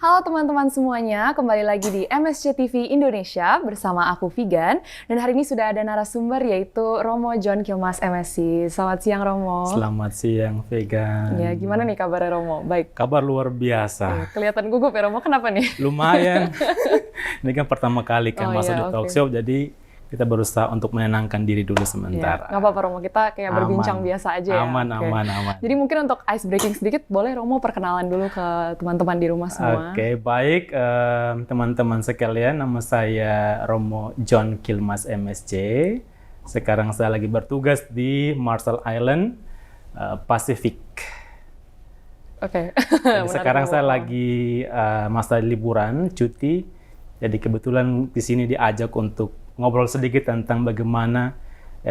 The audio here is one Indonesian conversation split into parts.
Halo teman-teman semuanya, kembali lagi di MSC TV Indonesia bersama aku Vigan. Dan hari ini sudah ada narasumber yaitu Romo John Kilmas MSc. Selamat siang Romo. Selamat siang Vegan. Ya, gimana nih kabarnya Romo? Baik. Kabar luar biasa. Kelihatan gugup ya Romo, kenapa nih? Lumayan. Ini kan pertama kali kan masuk di talk show, jadi kita berusaha untuk menenangkan diri dulu sementara. Nggak apa-apa Romo, kita kayak berbincang biasa aja ya. Aman. Jadi mungkin untuk ice breaking sedikit, boleh Romo perkenalan dulu ke teman-teman di rumah semua. Oke, baik teman-teman sekalian, nama saya Romo John Kilmas MSc. Sekarang saya lagi bertugas di Marshall Island, Pasifik. Oke. Sekarang saya lagi masa liburan, cuti. Jadi kebetulan di sini diajak untuk ngobrol sedikit tentang bagaimana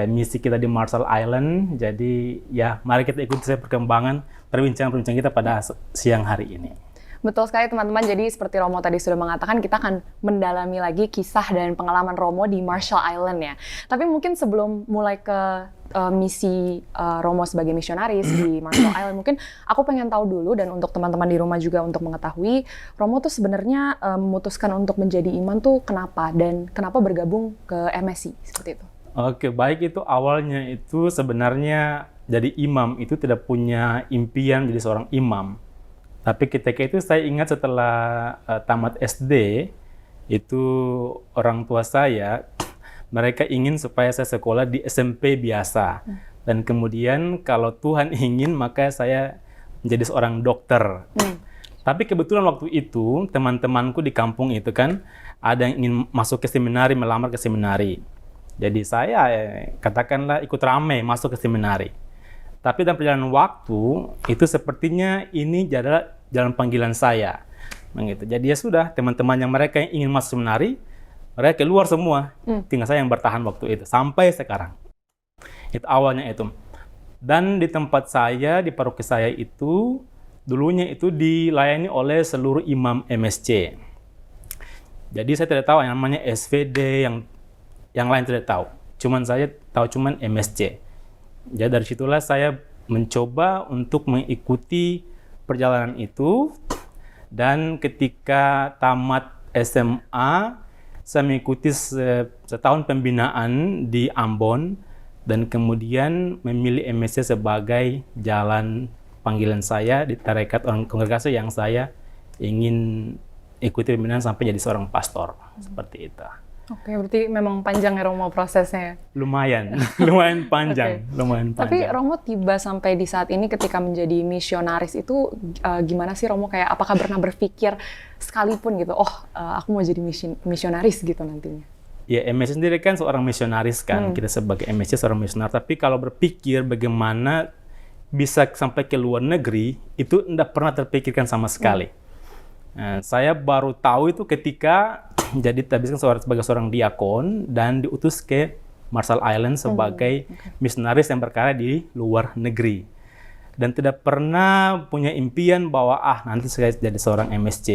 misi kita di Marshall Island. Jadi ya, mari kita ikuti perkembangan perbincangan kita pada siang hari ini. Betul sekali teman-teman, jadi seperti Romo tadi sudah mengatakan, kita akan mendalami lagi kisah dan pengalaman Romo di Marshall Island ya. Tapi mungkin sebelum mulai ke misi Romo sebagai misionaris di Marshall Island, mungkin aku pengen tahu dulu, dan untuk teman-teman di rumah juga untuk mengetahui, Romo tuh sebenarnya memutuskan untuk menjadi imam tuh kenapa, dan kenapa bergabung ke MSc, seperti itu. Oke, baik, itu awalnya itu sebenarnya jadi imam itu tidak punya impian jadi seorang imam. Tapi ketika itu saya ingat setelah tamat SD, itu orang tua saya, mereka ingin supaya saya sekolah di SMP biasa. Dan kemudian kalau Tuhan ingin, maka saya menjadi seorang dokter. Tapi kebetulan waktu itu, teman-temanku di kampung itu kan, ada yang ingin masuk ke seminari, melamar ke seminari. Jadi saya katakanlah ikut ramai masuk ke seminari. Tapi dalam perjalanan waktu, itu sepertinya ini adalah jalan panggilan saya. Begitu. Jadi ya sudah, teman-teman yang mereka yang ingin masuk seminari, mereka keluar semua. Tinggal saya yang bertahan waktu itu, sampai sekarang. Itu awalnya itu. Dan di tempat saya, di paroki saya itu, dulunya itu dilayani oleh seluruh imam MSc. Jadi saya tidak tahu yang namanya SVD, yang lain tidak tahu. Cuman saya tahu cuman MSc. Jadi dari situlah saya mencoba untuk mengikuti perjalanan itu, dan ketika tamat SMA saya mengikuti setahun pembinaan di Ambon, dan kemudian memilih MSc sebagai jalan panggilan saya di tarekat orang kongregasi yang saya ingin ikuti pembinaan sampai jadi seorang pastor. Seperti itu. Oke, berarti memang panjang ya Romo prosesnya. Lumayan, lumayan panjang, lumayan panjang. Tapi Romo tiba sampai di saat ini ketika menjadi misionaris itu gimana sih Romo, kayak apakah pernah berpikir sekalipun gitu, aku mau jadi misionaris gitu nantinya? Ya, MSc sendiri kan seorang misionaris kan, kita sebagai MSc seorang misionaris. Tapi kalau berpikir bagaimana bisa sampai ke luar negeri, itu tidak pernah terpikirkan sama sekali. Nah, saya baru tahu itu ketika jadi sebagai seorang diakon dan diutus ke Marshall Island sebagai misionaris yang berkarya di luar negeri. Dan tidak pernah punya impian bahwa nanti saya jadi seorang MSc,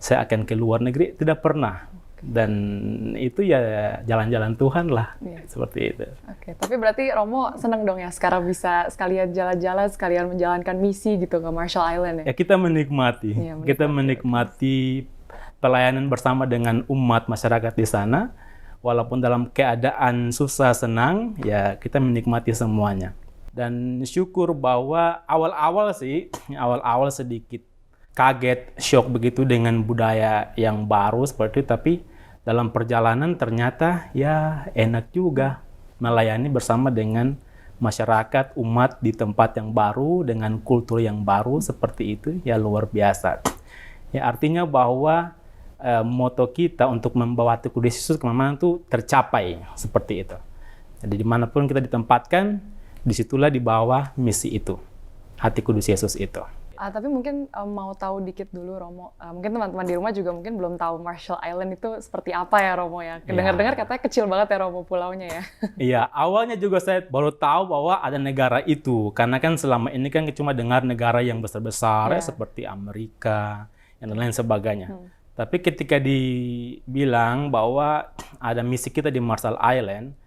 saya akan ke luar negeri, tidak pernah. Dan itu ya jalan-jalan Tuhan lah, seperti itu. Oke, tapi berarti Romo senang dong ya sekarang bisa sekalian jalan-jalan, sekalian menjalankan misi gitu ke Marshall Island ya? Ya, kita menikmati. Kita menikmati pelayanan bersama dengan umat masyarakat di sana, walaupun dalam keadaan susah senang, ya kita menikmati semuanya. Dan syukur bahwa awal-awal sedikit kaget, shock begitu dengan budaya yang baru seperti itu, tapi dalam perjalanan ternyata ya enak juga melayani bersama dengan masyarakat, umat di tempat yang baru, dengan kultur yang baru seperti itu, ya luar biasa. Ya artinya bahwa moto kita untuk membawa hati kudus Yesus kemana-mana itu tercapai seperti itu. Jadi dimanapun kita ditempatkan, disitulah di bawah misi itu, hati kudus Yesus itu. Tapi mungkin mau tahu dikit dulu Romo, mungkin teman-teman di rumah juga mungkin belum tahu Marshall Island itu seperti apa ya Romo ya? Dengar-dengar katanya kecil banget ya Romo pulaunya ya? Iya, awalnya juga saya baru tahu bahwa ada negara itu, karena kan selama ini kan cuma dengar negara yang besar-besar ya, seperti Amerika, dan lain sebagainya. Tapi ketika dibilang bahwa ada misi kita di Marshall Island,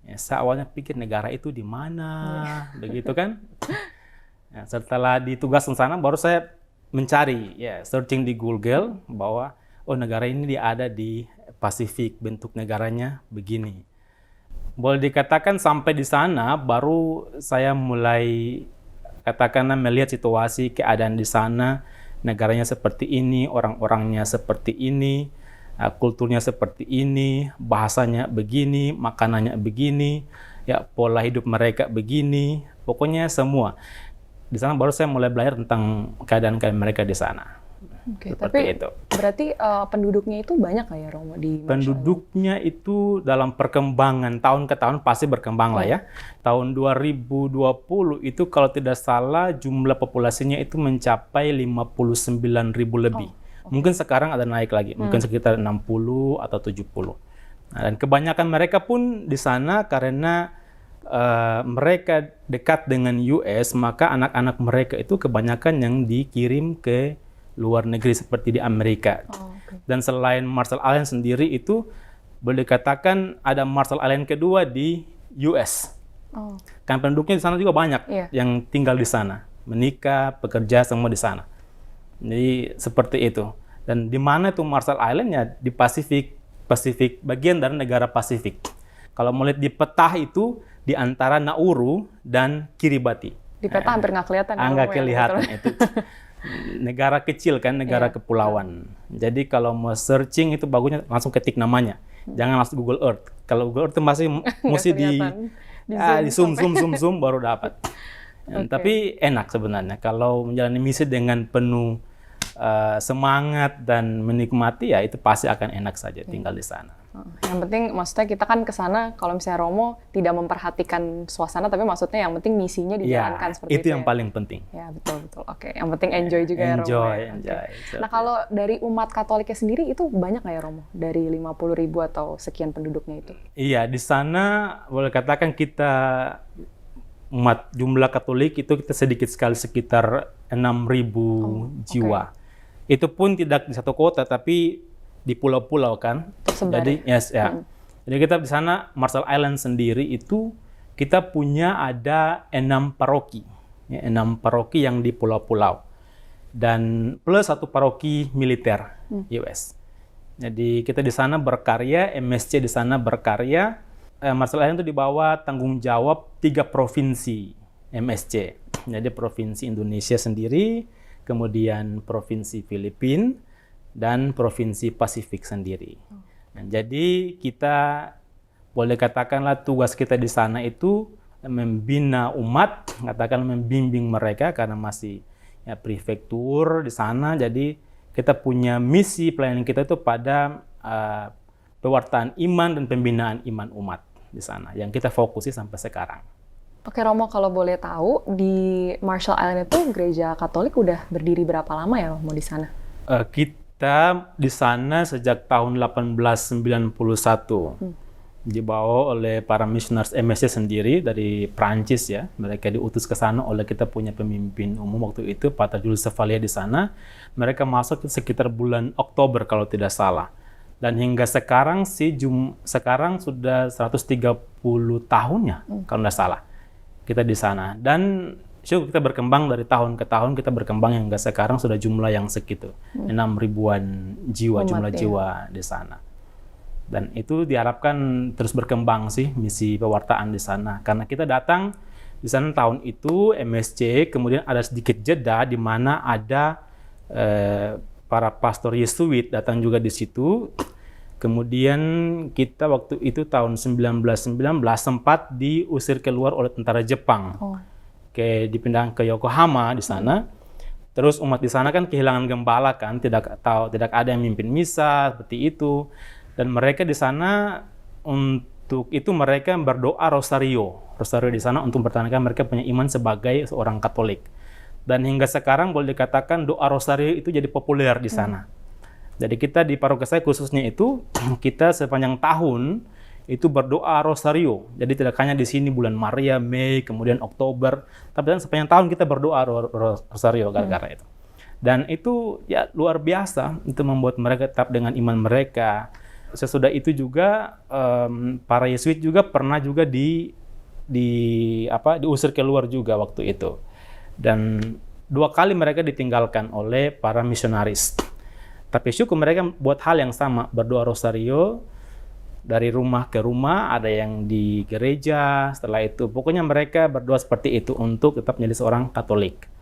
ya, saya awalnya pikir negara itu di mana, begitu kan? Ya, setelah ditugaskan sana, baru saya mencari, ya, searching di Google bahwa oh negara ini dia ada di Pasifik, bentuk negaranya begini. Boleh dikatakan sampai di sana baru saya mulai katakanlah melihat situasi keadaan di sana, negaranya seperti ini, orang-orangnya seperti ini, kulturnya seperti ini, bahasanya begini, makanannya begini, ya pola hidup mereka begini, pokoknya semua. Di sana baru saya mulai belajar tentang keadaan mereka di sana. Oke, Seperti tapi itu. berarti penduduknya itu banyak nggak ya Romo di Marshall Islands? Penduduknya itu dalam perkembangan tahun ke tahun pasti berkembang lah ya. Tahun 2020 itu kalau tidak salah jumlah populasinya itu mencapai 59.000 lebih. Mungkin sekarang ada naik lagi, mungkin sekitar 60 atau 70. Nah, dan kebanyakan mereka pun di sana karena mereka dekat dengan US, maka anak-anak mereka itu kebanyakan yang dikirim ke luar negeri seperti di Amerika. Dan selain Marshall Islands sendiri itu boleh dikatakan ada Marshall Island kedua di US. Kan penduduknya di sana juga banyak yang tinggal di sana, menikah, bekerja semua di sana. Jadi seperti itu. Dan di mana itu Marshall Island ya di Pasifik, bagian dari negara Pasifik. Kalau mau lihat di peta itu di antara Nauru dan Kiribati. Di peta hampir nggak kelihatan. Nggak kelihatan itu. Negara kecil kan, negara kepulauan. Jadi kalau mau searching itu bagusnya langsung ketik namanya. Jangan langsung Google Earth. Kalau Google Earth itu masih mesti di zoom baru dapat. Tapi enak sebenarnya kalau menjalani misi dengan penuh semangat dan menikmati ya itu pasti akan enak saja tinggal di sana. Yang penting maksudnya kita kan ke sana kalau misalnya Romo tidak memperhatikan suasana tapi maksudnya yang penting misinya dijalankan seperti itu. Itu yang paling penting. Ya, betul. Oke, yang penting enjoy juga ya Romo. Enjoy. Nah, kalau dari umat Katoliknya sendiri itu banyak nggak ya Romo? Dari 50.000 atau sekian penduduknya itu? Iya, di sana boleh katakan kita umat jumlah Katolik itu kita sedikit sekali sekitar 6.000 jiwa. Itu pun tidak di satu kota tapi di pulau-pulau kan. Jadi Jadi kita di sana Marshall Islands sendiri itu kita punya ada 6 paroki. Ya, 6 paroki yang di pulau-pulau. Dan plus 1 paroki militer US. Jadi kita di sana berkarya, MSC di sana berkarya. Marshall Islands itu di bawah tanggung jawab 3 provinsi MSC. Jadi provinsi Indonesia sendiri, kemudian provinsi Filipina, dan provinsi Pasifik sendiri. Nah, jadi kita boleh katakanlah tugas kita di sana itu membina umat, katakan membimbing mereka karena masih ya prefektur di sana. Jadi kita punya misi pelayanan kita itu pada pewartaan iman dan pembinaan iman umat di sana yang kita fokusi sampai sekarang. Oke Romo, kalau boleh tahu di Marshall Island itu gereja Katolik udah berdiri berapa lama ya Romo di sana? Kita di sana sejak tahun 1891 dibawa oleh para misionaris MSC sendiri dari Prancis ya. Mereka diutus ke sana oleh kita punya pemimpin umum waktu itu, Pater Julius Chevalier di sana. Mereka masuk sekitar bulan Oktober kalau tidak salah. Dan hingga sekarang sekarang sudah 130 tahunnya kalau tidak salah kita di sana. Dan kita berkembang dari tahun ke tahun, kita berkembang hingga sekarang sudah jumlah yang segitu, 6.000-an jiwa, jumlah jiwa di sana. Dan itu diharapkan terus berkembang sih misi pewartaan di sana. Karena kita datang di sana tahun itu MSC, kemudian ada sedikit jeda di mana ada para pastor Yesuit datang juga di situ. Kemudian kita waktu itu tahun 1919 sempat diusir keluar oleh tentara Jepang. Dipindahkan ke Yokohama di sana. Terus umat di sana kan kehilangan gembala kan, tidak ada yang mimpin misa seperti itu. Dan mereka di sana untuk itu mereka berdoa rosario di sana untuk mempertahankan mereka punya iman sebagai seorang Katolik. Dan hingga sekarang boleh dikatakan doa rosario itu jadi populer di sana. Jadi kita di paroki saya khususnya itu kita sepanjang tahun itu berdoa rosario. Jadi tidak hanya di sini bulan Maria, Mei, kemudian Oktober, tapi sepanjang tahun kita berdoa rosario gara-gara itu. Dan itu ya luar biasa, itu membuat mereka tetap dengan iman mereka. Sesudah itu juga para Yesuit juga pernah juga diusir keluar juga waktu itu. Dan 2 kali mereka ditinggalkan oleh para misionaris. Tapi syukur mereka buat hal yang sama, berdoa rosario dari rumah ke rumah, ada yang di gereja, setelah itu pokoknya mereka berdoa seperti itu untuk tetap menjadi seorang Katolik.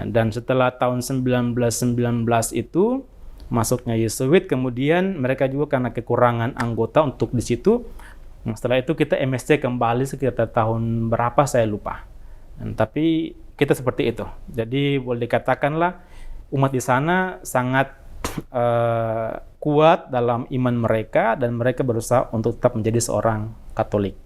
Dan setelah tahun 1919 itu masuknya Yesuit, kemudian mereka juga karena kekurangan anggota untuk di situ. Setelah itu kita MSC kembali sekitar tahun berapa saya lupa. Tapi kita seperti itu. Jadi boleh dikatakanlah umat di sana sangat kuat dalam iman mereka dan mereka berusaha untuk tetap menjadi seorang Katolik.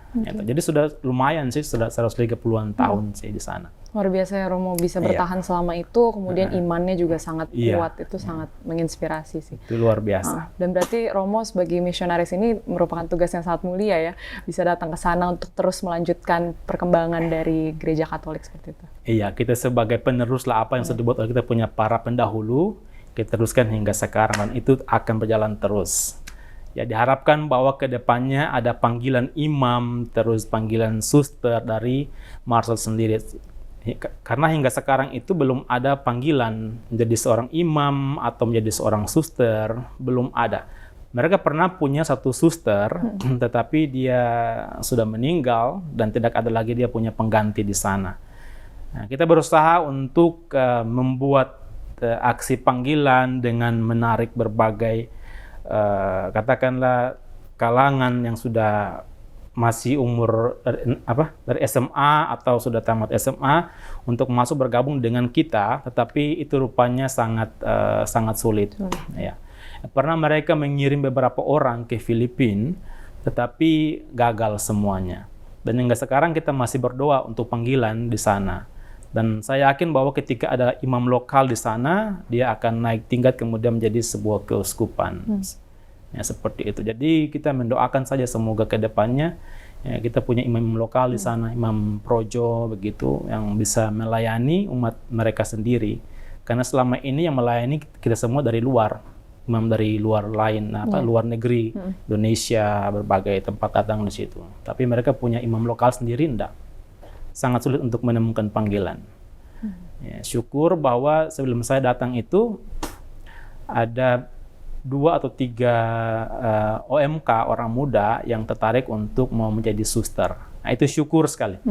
Gitu. Jadi sudah lumayan sih, sudah 130-an tahun sih di sana. Luar biasa ya Romo bisa bertahan selama itu, kemudian imannya juga sangat kuat, itu sangat menginspirasi sih. Itu luar biasa. Dan berarti Romo sebagai misionaris ini merupakan tugas yang sangat mulia ya, bisa datang ke sana untuk terus melanjutkan perkembangan dari gereja Katolik seperti itu. Iya, kita sebagai penerus lah apa yang sudah dibuat oleh kita punya para pendahulu, kita teruskan hingga sekarang dan itu akan berjalan terus. Ya diharapkan bahwa ke depannya ada panggilan imam, terus panggilan suster dari Marshall sendiri. Karena hingga sekarang itu belum ada panggilan menjadi seorang imam atau menjadi seorang suster, belum ada. Mereka pernah punya satu suster, tetapi dia sudah meninggal dan tidak ada lagi dia punya pengganti di sana. Nah, kita berusaha untuk membuat aksi panggilan dengan menarik berbagai katakanlah kalangan yang sudah masih umur dari SMA atau sudah tamat SMA untuk masuk bergabung dengan kita, tetapi itu rupanya sangat sulit. Ya. Pernah mereka mengirim beberapa orang ke Filipina, tetapi gagal semuanya. Dan hingga sekarang kita masih berdoa untuk panggilan di sana. Dan saya yakin bahwa ketika ada imam lokal di sana, dia akan naik tingkat kemudian menjadi sebuah keuskupan. Ya, seperti itu. Jadi kita mendoakan saja semoga ke depannya ya, kita punya imam lokal di sana, imam projo begitu, yang bisa melayani umat mereka sendiri. Karena selama ini yang melayani kita semua dari luar, imam dari luar lain, luar negeri, Indonesia, berbagai tempat datang di situ. Tapi mereka punya imam lokal sendiri, enggak. Sangat sulit untuk menemukan panggilan. Ya, syukur bahwa sebelum saya datang itu ada 2 atau 3 OMK orang muda yang tertarik untuk mau menjadi suster. Nah, itu syukur sekali.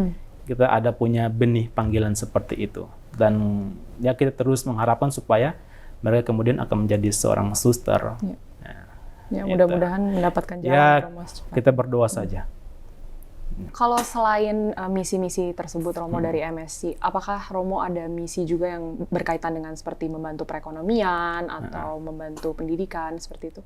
Kita ada punya benih panggilan seperti itu. Dan ya kita terus mengharapkan supaya mereka kemudian akan menjadi seorang suster. Ya, mudah-mudahan mendapatkan jalan. Ya, kita berdoa saja. Kalau selain misi-misi tersebut Romo dari MSC, apakah Romo ada misi juga yang berkaitan dengan seperti membantu perekonomian atau membantu pendidikan seperti itu?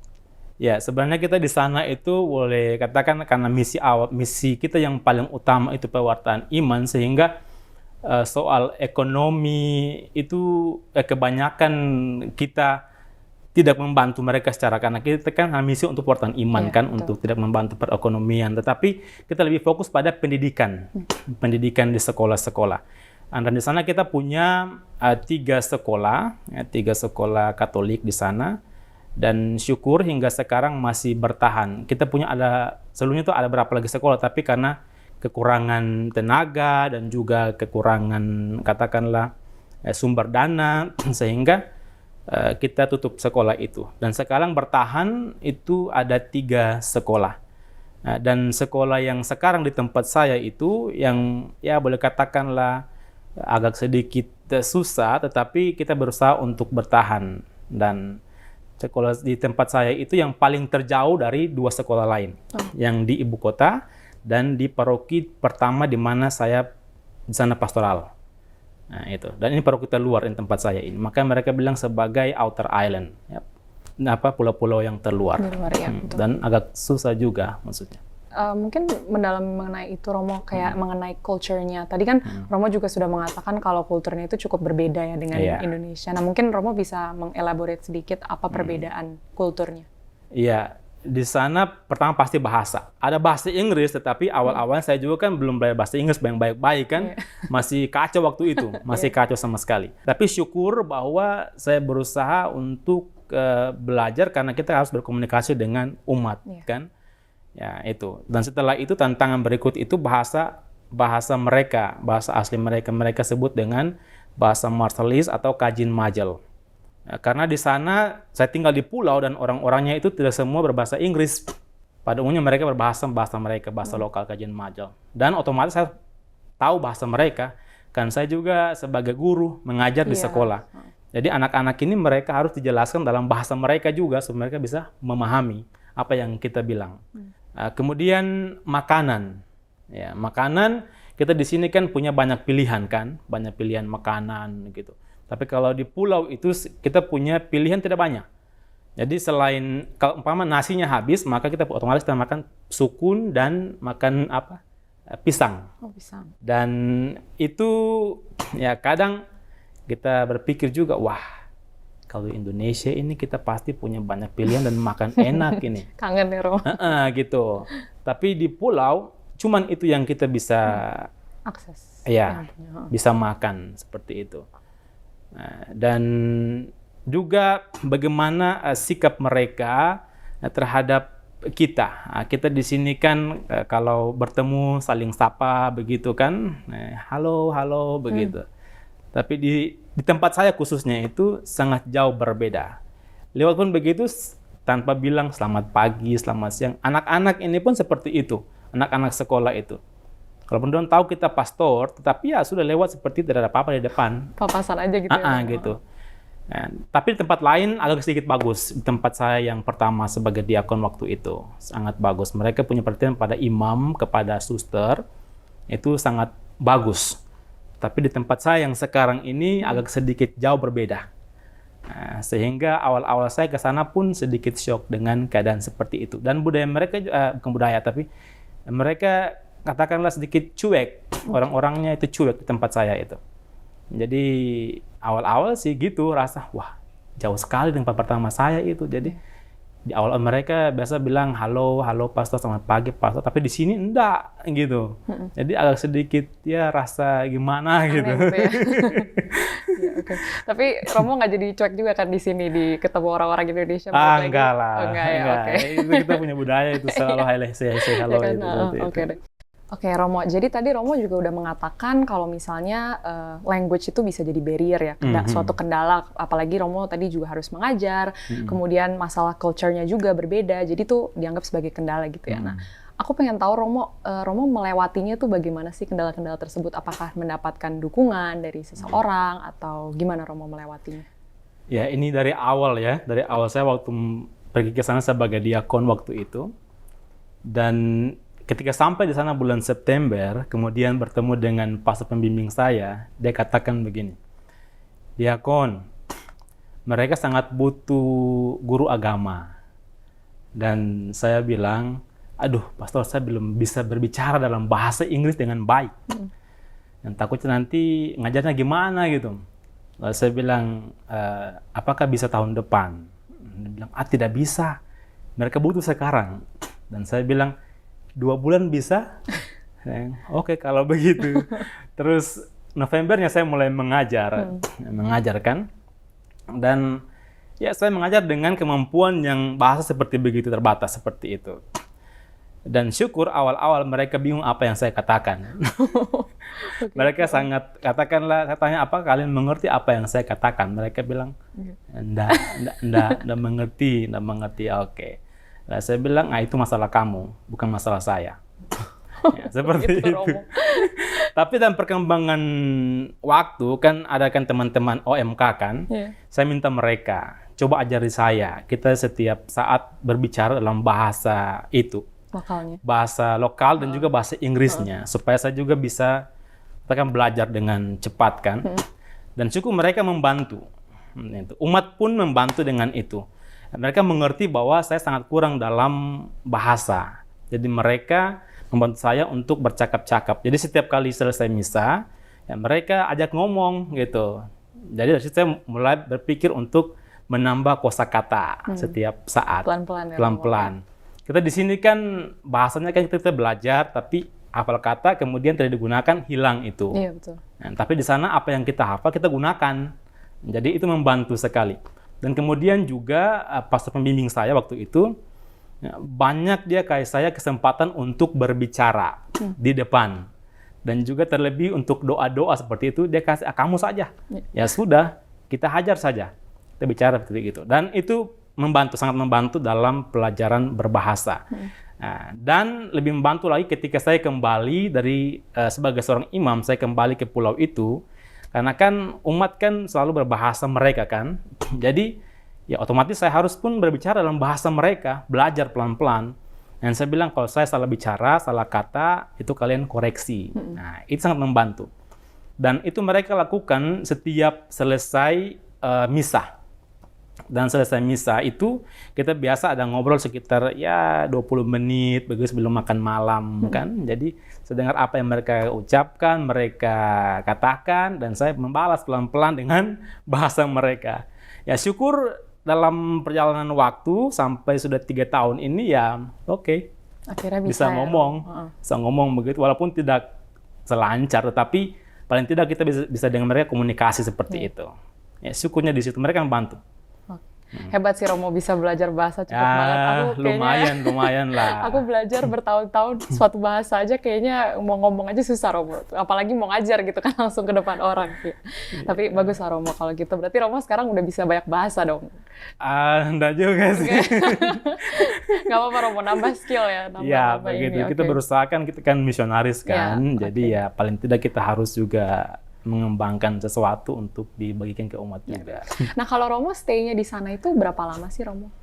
Ya, sebenarnya kita di sana itu boleh katakan karena misi kita yang paling utama itu pewartaan iman, sehingga soal ekonomi itu kebanyakan kita tidak membantu mereka secara, karena kita kan misi untuk pewartaan iman untuk tidak membantu perekonomian, tetapi kita lebih fokus pada pendidikan di sekolah-sekolah. Dan di sana kita punya 3 sekolah, 3 sekolah Katolik di sana, dan syukur hingga sekarang masih bertahan. Kita punya sebelumnya itu ada berapa lagi sekolah, tapi karena kekurangan tenaga dan juga kekurangan katakanlah sumber dana sehingga kita tutup sekolah itu. Dan sekarang bertahan itu ada 3 sekolah. Dan sekolah yang sekarang di tempat saya itu yang ya boleh katakanlah agak sedikit susah, tetapi kita berusaha untuk bertahan. Dan sekolah di tempat saya itu yang paling terjauh dari 2 sekolah lain, yang di ibu kota dan di paroki pertama di mana saya di sana pastoral. Nah, itu. Dan ini paroki terluar di tempat saya ini. Maka mereka bilang sebagai outer island, ya. Pulau-pulau yang terluar. Dan agak susah juga maksudnya. Mungkin mendalami mengenai itu Romo, kayak mengenai culture-nya. Tadi kan Romo juga sudah mengatakan kalau kulturnya itu cukup berbeda ya dengan Indonesia. Nah, mungkin Romo bisa mengelaborate sedikit apa perbedaan kulturnya? Iya, di sana pertama pasti bahasa. Ada bahasa Inggris, tetapi awal-awal saya juga kan belum belajar bahasa Inggris yang baik-baik kan. Masih kacau waktu itu, masih kacau sama sekali. Tapi syukur bahwa saya berusaha untuk belajar karena kita harus berkomunikasi dengan umat kan. Ya, itu. Dan setelah itu tantangan berikut itu bahasa bahasa mereka, bahasa asli mereka. Mereka sebut dengan bahasa Marshallese atau Kajin Majel. Karena di sana saya tinggal di pulau dan orang-orangnya itu tidak semua berbahasa Inggris. Pada umumnya mereka berbahasa mereka, bahasa lokal Kajin Majel. Dan otomatis saya tahu bahasa mereka, kan saya juga sebagai guru mengajar di sekolah. Jadi anak-anak ini mereka harus dijelaskan dalam bahasa mereka juga supaya mereka bisa memahami apa yang kita bilang. Kemudian makanan. Ya, makanan kita di sini kan punya banyak pilihan kan, banyak pilihan makanan gitu. Tapi kalau di pulau itu kita punya pilihan tidak banyak. Jadi selain kalau umpama nasinya habis, maka kita otomatis kita makan sukun dan makan apa? Pisang. Oh, pisang. Dan itu ya kadang kita berpikir juga, wah, kalau Indonesia ini kita pasti punya banyak pilihan dan makan enak ini. Kangen ya, Romo. Gitu. Tapi di pulau cuman itu yang kita bisa akses. Ya, bisa makan seperti itu. Dan juga bagaimana sikap mereka terhadap kita. Kita di sini kan kalau bertemu saling sapa begitu kan, halo begitu. Tapi di tempat saya khususnya itu sangat jauh berbeda. Lewat pun begitu tanpa bilang selamat pagi, selamat siang. Anak-anak ini pun seperti itu. Anak-anak sekolah itu. Kalaupun dia tahu kita pastor, tetapi ya sudah lewat seperti tidak ada apa-apa di depan. Papasan aja gitu ya. Gitu. Tapi di tempat lain agak sedikit bagus. Di tempat saya yang pertama sebagai diakon waktu itu, sangat bagus. Mereka punya perhatian pada imam, kepada suster, itu sangat bagus. Tapi di tempat saya yang sekarang ini agak sedikit jauh berbeda. Sehingga awal-awal saya ke sana pun sedikit syok dengan keadaan seperti itu. Dan budaya mereka, bukan budaya, tapi mereka katakanlah sedikit cuek. Orang-orangnya itu cuek di tempat saya itu. Jadi awal-awal sih gitu rasa, wah jauh sekali dengan tempat pertama saya itu. Jadi di awal mereka biasa bilang halo pastor, selamat pagi pastor, tapi di sini enggak gitu. Jadi agak sedikit ya rasa gimana gitu. Gitu ya. Ya, okay. Tapi Romo nggak jadi cuek juga kan di sini di ketemu orang-orang Indonesia? Enggak lah. Oh, enggak ya, oke. Itu kita punya budaya itu selalu say hello ya kan? itu. Oke deh. Oke, Romo. Jadi tadi Romo juga udah mengatakan kalau misalnya language itu bisa jadi barrier ya, suatu kendala. Apalagi Romo tadi juga harus mengajar, kemudian masalah culture-nya juga berbeda. Jadi tuh dianggap sebagai kendala gitu ya. Nah, aku pengen tahu Romo melewatinya tuh bagaimana sih kendala-kendala tersebut? Apakah mendapatkan dukungan dari seseorang atau gimana Romo melewatinya? Ya, ini dari awal ya. Dari awal saya waktu pergi ke sana sebagai diakon waktu itu. Dan ketika sampai di sana bulan September, kemudian bertemu dengan pastor pembimbing saya, dia katakan begini, diakon, mereka sangat butuh guru agama. Dan saya bilang, aduh pastor saya belum bisa berbicara dalam bahasa Inggris dengan baik. Dan takutnya nanti ngajarnya gimana gitu. Lalu saya bilang, apakah bisa tahun depan? Dia bilang, tidak bisa. Mereka butuh sekarang. Dan saya bilang, 2 bulan bisa? Oke, kalau begitu. Terus Novembernya saya mulai mengajarkan. Dan ya saya mengajar dengan kemampuan yang bahasa seperti begitu terbatas seperti itu. Dan syukur awal-awal mereka bingung apa yang saya katakan. Mereka sangat, katakanlah, saya tanya apa kalian mengerti apa yang saya katakan? Mereka bilang, enggak mengerti. Oke. Nah, saya bilang, itu masalah kamu, bukan masalah saya. Ya, seperti itu. Tapi dalam perkembangan waktu, kan ada kan teman-teman OMK kan, saya minta mereka, coba ajari saya. Kita setiap saat berbicara dalam bahasa itu. Lokalnya. Bahasa lokal dan juga bahasa Inggrisnya. Supaya saya juga bisa belajar dengan cepat kan. Dan cukup mereka membantu. Umat pun membantu dengan itu. Mereka mengerti bahwa saya sangat kurang dalam bahasa. Jadi mereka membantu saya untuk bercakap-cakap. Jadi setiap kali selesai misa, ya mereka ajak ngomong gitu. Jadi dari situ saya mulai berpikir untuk menambah kosakata setiap saat. Pelan-pelan. Kita di sini kan bahasanya kan kita belajar, tapi hafal kata kemudian tidak digunakan, hilang itu. Iya, betul. Nah, tapi di sana apa yang kita hafal kita gunakan. Jadi itu membantu sekali. Dan kemudian juga pastor pembimbing saya waktu itu, banyak dia kayak saya kesempatan untuk berbicara di depan. Dan juga terlebih untuk doa-doa seperti itu, dia kasih, kamu saja. Ya sudah, kita hajar saja. Kita bicara seperti itu. Dan itu membantu, sangat membantu dalam pelajaran berbahasa. Nah, dan lebih membantu lagi ketika saya kembali dari sebagai seorang imam, saya kembali ke pulau itu. Karena kan umat kan selalu berbahasa mereka kan. Jadi ya otomatis saya harus pun berbicara dalam bahasa mereka, belajar pelan-pelan. Dan saya bilang kalau saya salah bicara, salah kata, itu kalian koreksi. Nah, itu sangat membantu. Dan itu mereka lakukan setiap selesai misa. Dan selesai misa itu kita biasa ada ngobrol sekitar ya 20 menit begitu sebelum makan malam kan. Jadi saya dengar apa yang mereka ucapkan, mereka katakan, dan saya membalas pelan-pelan dengan bahasa mereka. Ya syukur dalam perjalanan waktu sampai sudah 3 tahun ini ya oke. Akhirnya Bisa ngomong, bisa ngomong begitu walaupun tidak selancar, tetapi paling tidak kita bisa dengan mereka komunikasi seperti itu. Ya syukurnya di situ mereka membantu. Hebat sih Romo bisa belajar bahasa cepat Ya, banget. Aku kayaknya, lumayan lah. aku belajar bertahun-tahun suatu bahasa aja kayaknya mau ngomong aja susah Romo. Apalagi mau ngajar gitu kan langsung ke depan orang. Ya. Tapi bagus lah Romo kalau gitu. Berarti Romo sekarang udah bisa banyak bahasa dong. Enggak juga sih. Gak apa-apa Romo, nambah skill ya. Ya, begitu. Kita berusaha kan, kita kan misionaris kan. Ya, jadi ya paling tidak kita harus juga mengembangkan sesuatu untuk dibagikan ke umat juga. Nah, kalau Romo stay-nya di sana itu berapa lama sih Romo?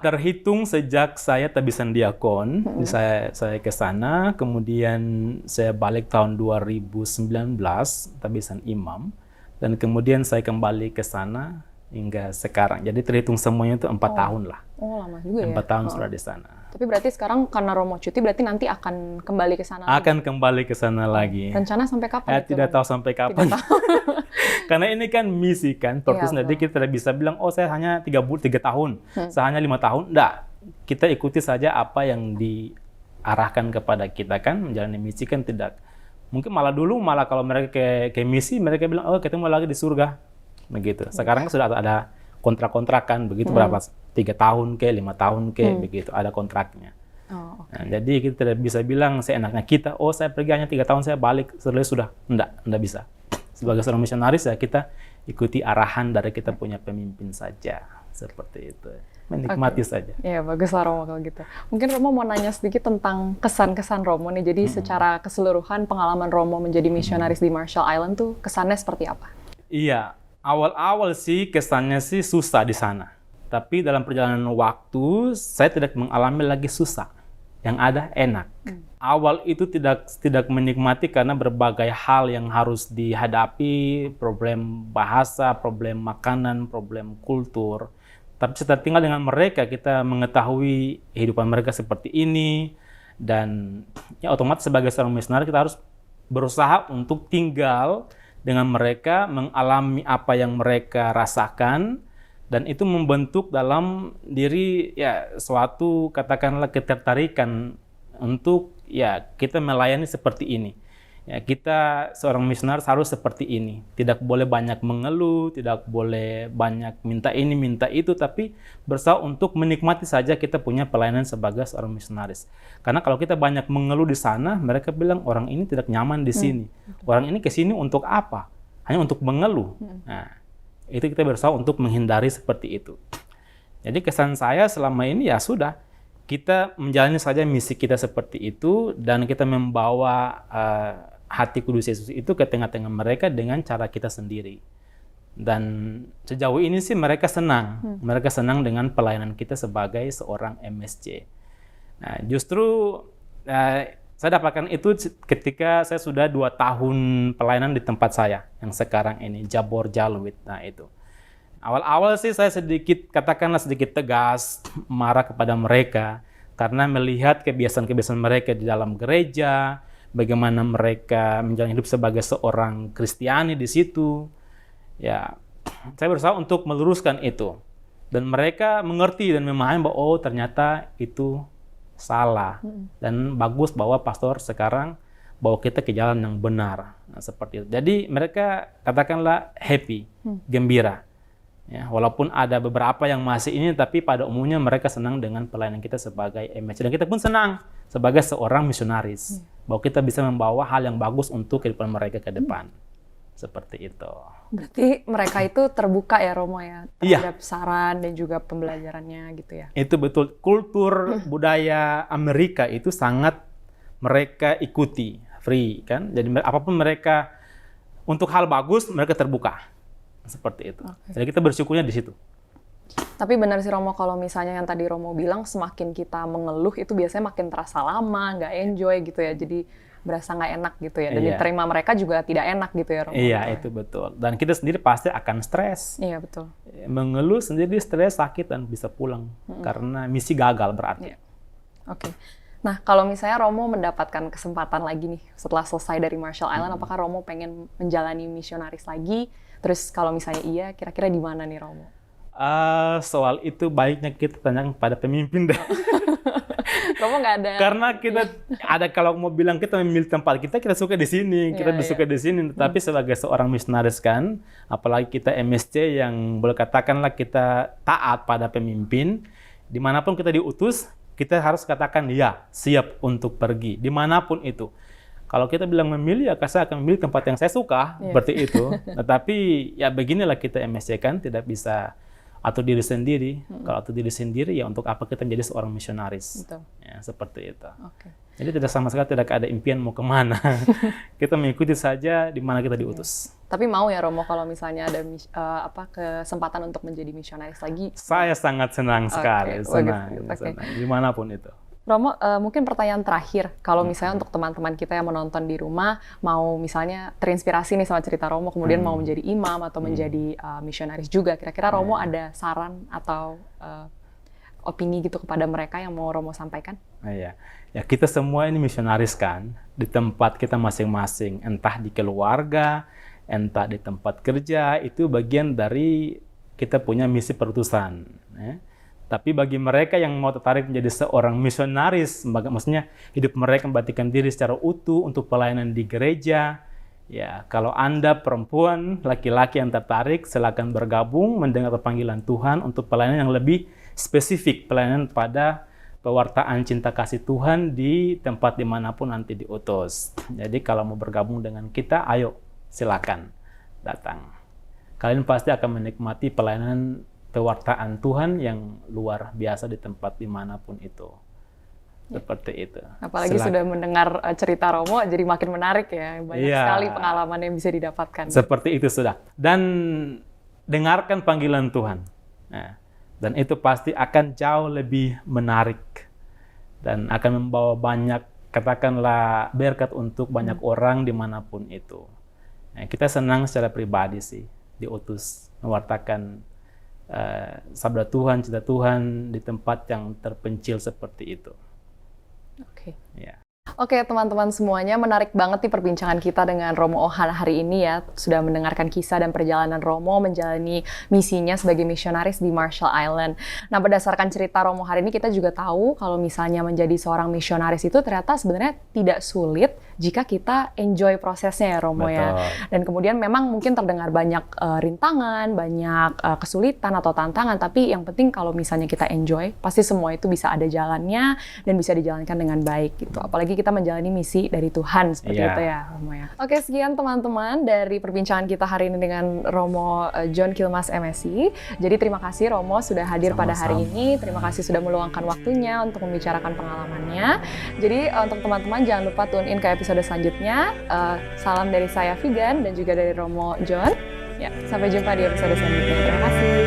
Terhitung sejak saya tabisan diakon, saya ke sana, kemudian saya balik tahun 2019 tabisan imam, dan kemudian saya kembali ke sana hingga sekarang. Jadi terhitung semuanya itu 4 tahun lah. Oh, lama juga 4 tahun sudah di sana. Tapi berarti sekarang karena Romo cuti, berarti nanti akan kembali ke sana Akan kembali ke sana lagi. Rencana sampai kapan? Tidak tahu sampai kapan. Karena ini kan misi kan, purpose. Jadi kita tidak bisa bilang, oh saya hanya 3 tahun, saya hanya 5 tahun. Enggak, kita ikuti saja apa yang diarahkan kepada kita kan, menjalani misi kan tidak. Mungkin malah kalau mereka ke misi, mereka bilang, oh ketemu lagi di surga. Begitu. Sekarang sudah ada kontrak-kontrakan, begitu berapa? 3 tahun ke, 5 tahun ke, begitu. Ada kontraknya. Oh, okay. Nah, jadi kita tidak bisa bilang seenaknya kita, oh saya pergi hanya 3 tahun, saya balik, sudah. Enggak bisa. Sebagai seorang misionaris ya kita ikuti arahan dari kita punya pemimpin saja. Seperti itu. Menikmati saja. Iya, bagus lah Romo kalau gitu. Mungkin Romo mau nanya sedikit tentang kesan-kesan Romo nih. Jadi secara keseluruhan pengalaman Romo menjadi misionaris di Marshall Island tuh kesannya seperti apa? Iya, awal-awal sih kesannya sih susah di sana. Tapi dalam perjalanan waktu saya tidak mengalami lagi susah. Yang ada enak. Awal itu tidak menikmati karena berbagai hal yang harus dihadapi, problem bahasa, problem makanan, problem kultur. Tapi setelah tinggal dengan mereka, kita mengetahui kehidupan mereka seperti ini, dan ya otomatis sebagai seorang misionaris kita harus berusaha untuk tinggal dengan mereka, mengalami apa yang mereka rasakan, dan itu membentuk dalam diri ya suatu katakanlah ketertarikan untuk ya kita melayani seperti ini. Ya, kita seorang misionaris harus seperti ini. Tidak boleh banyak mengeluh, tidak boleh banyak minta ini, minta itu, tapi berusaha untuk menikmati saja kita punya pelayanan sebagai seorang misionaris. Karena kalau kita banyak mengeluh di sana, mereka bilang orang ini tidak nyaman di sini. Orang ini ke sini untuk apa? Hanya untuk mengeluh. Nah, itu kita berusaha untuk menghindari seperti itu. Jadi kesan saya selama ini ya sudah, kita menjalani saja misi kita seperti itu, dan kita membawa hati kudus Yesus itu ke tengah-tengah mereka dengan cara kita sendiri. Dan sejauh ini sih mereka senang. Mereka senang dengan pelayanan kita sebagai seorang MSC. Nah, justru saya dapatkan itu ketika saya sudah 2 tahun pelayanan di tempat saya yang sekarang ini, Jabor Jalwit. Nah itu. Awal-awal sih saya katakanlah sedikit tegas, marah kepada mereka karena melihat kebiasaan-kebiasaan mereka di dalam gereja, bagaimana mereka menjalani hidup sebagai seorang Kristiani di situ. Ya, saya berusaha untuk meluruskan itu. Dan mereka mengerti dan memahami bahwa oh ternyata itu salah. Dan bagus bahwa pastor sekarang bawa kita ke jalan yang benar. Nah, seperti itu. Jadi mereka katakanlah happy, gembira. Ya, walaupun ada beberapa yang masih ini, tapi pada umumnya mereka senang dengan pelayanan kita sebagai MSC. Dan kita pun senang sebagai seorang misionaris. bahwa kita bisa membawa hal yang bagus untuk kehidupan mereka ke depan. Seperti itu. Berarti mereka itu terbuka ya Romo ya Iya. terhadap saran dan juga pembelajarannya gitu ya. Itu betul. Kultur budaya Amerika itu sangat mereka ikuti, free kan. Jadi apapun mereka untuk hal bagus mereka terbuka. Seperti itu. Jadi kita bersyukurnya di situ. Tapi benar sih Romo, kalau misalnya yang tadi Romo bilang semakin kita mengeluh itu biasanya makin terasa lama, nggak enjoy gitu ya. Jadi berasa nggak enak gitu ya. Dan Iya. diterima mereka juga tidak enak gitu ya Romo. Iya, itu betul. Dan kita sendiri pasti akan stres. Iya betul. Mengeluh sendiri stres, sakit, dan bisa pulang. Karena misi gagal berarti. Iya. Oke. Nah, kalau misalnya Romo mendapatkan kesempatan lagi nih setelah selesai dari Marshall Island, apakah Romo pengen menjalani misionaris lagi? Terus kalau misalnya iya, kira-kira di mana nih Romo? Soal itu baiknya kita tanyakan pada pemimpin deh. Romo nggak ada. Karena kita ada kalau mau bilang kita memilih tempat kita suka di sini, kita Iya, suka di sini. Tetapi sebagai seorang misionaris kan, apalagi kita MSC yang boleh katakanlah kita taat pada pemimpin, dimanapun kita diutus, kita harus katakan ya, siap untuk pergi, dimanapun itu. Kalau kita bilang memilih, ya saya akan memilih tempat yang saya suka, seperti itu. Tetapi ya beginilah kita MSC kan, tidak bisa atur diri sendiri. Kalau atur diri sendiri, ya untuk apa kita menjadi seorang misionaris? Betul. Ya, seperti itu. Oke. Jadi tidak sama sekali tidak ada impian mau kemana. Kita mengikuti saja di mana kita diutus. Tapi mau ya Romo kalau misalnya ada kesempatan untuk menjadi misionaris lagi? Saya sangat senang sekali, bagus. senang, Oke. senang. Dimanapun itu. Romo, mungkin pertanyaan terakhir, kalau misalnya untuk teman-teman kita yang menonton di rumah, mau misalnya terinspirasi nih sama cerita Romo, kemudian mau menjadi imam atau menjadi misionaris juga, kira-kira Romo ada saran atau opini gitu kepada mereka yang mau Romo sampaikan? Iya, ya kita semua ini misionaris kan, di tempat kita masing-masing, entah di keluarga, entah di tempat kerja, itu bagian dari kita punya misi perutusan. Ya. Tapi bagi mereka yang mau tertarik menjadi seorang misionaris, maksudnya hidup mereka membaktikan diri secara utuh untuk pelayanan di gereja, ya kalau Anda perempuan, laki-laki yang tertarik, silakan bergabung mendengar panggilan Tuhan untuk pelayanan yang lebih spesifik, pelayanan pada pewartaan cinta kasih Tuhan di tempat dimanapun nanti diutus. Jadi kalau mau bergabung dengan kita, ayo silakan datang. Kalian pasti akan menikmati pelayanan pewartaan Tuhan yang luar biasa di tempat dimanapun itu. Seperti itu. Apalagi sudah mendengar cerita Romo, jadi makin menarik ya. Banyak sekali pengalaman yang bisa didapatkan. Seperti itu sudah. Dan dengarkan panggilan Tuhan. Nah, dan itu pasti akan jauh lebih menarik. Dan akan membawa banyak, katakanlah, berkat untuk banyak orang dimanapun itu. Nah, kita senang secara pribadi sih, diutus, mewartakan sabda Tuhan, cinta Tuhan di tempat yang terpencil seperti itu. Oke. Ya. Oke, teman-teman semuanya, menarik banget nih perbincangan kita dengan Romo Ohan hari ini ya. Sudah mendengarkan kisah dan perjalanan Romo menjalani misinya sebagai misionaris di Marshall Island. Nah, berdasarkan cerita Romo hari ini, kita juga tahu kalau misalnya menjadi seorang misionaris itu ternyata sebenarnya tidak sulit jika kita enjoy prosesnya ya Romo. Betul. Ya. Dan kemudian memang mungkin terdengar banyak rintangan, banyak kesulitan atau tantangan, tapi yang penting kalau misalnya kita enjoy, pasti semua itu bisa ada jalannya dan bisa dijalankan dengan baik gitu. Apalagi kita menjalani misi dari Tuhan seperti itu ya Romo ya. Oke, sekian teman-teman dari perbincangan kita hari ini dengan Romo John Kilmas MSI. Jadi terima kasih Romo sudah hadir pada hari ini. Terima kasih sudah meluangkan waktunya untuk membicarakan pengalamannya. Jadi untuk teman-teman jangan lupa tune in ke episode selanjutnya. Salam dari saya Vigan dan juga dari Romo John. Ya, sampai jumpa di episode selanjutnya. Terima kasih.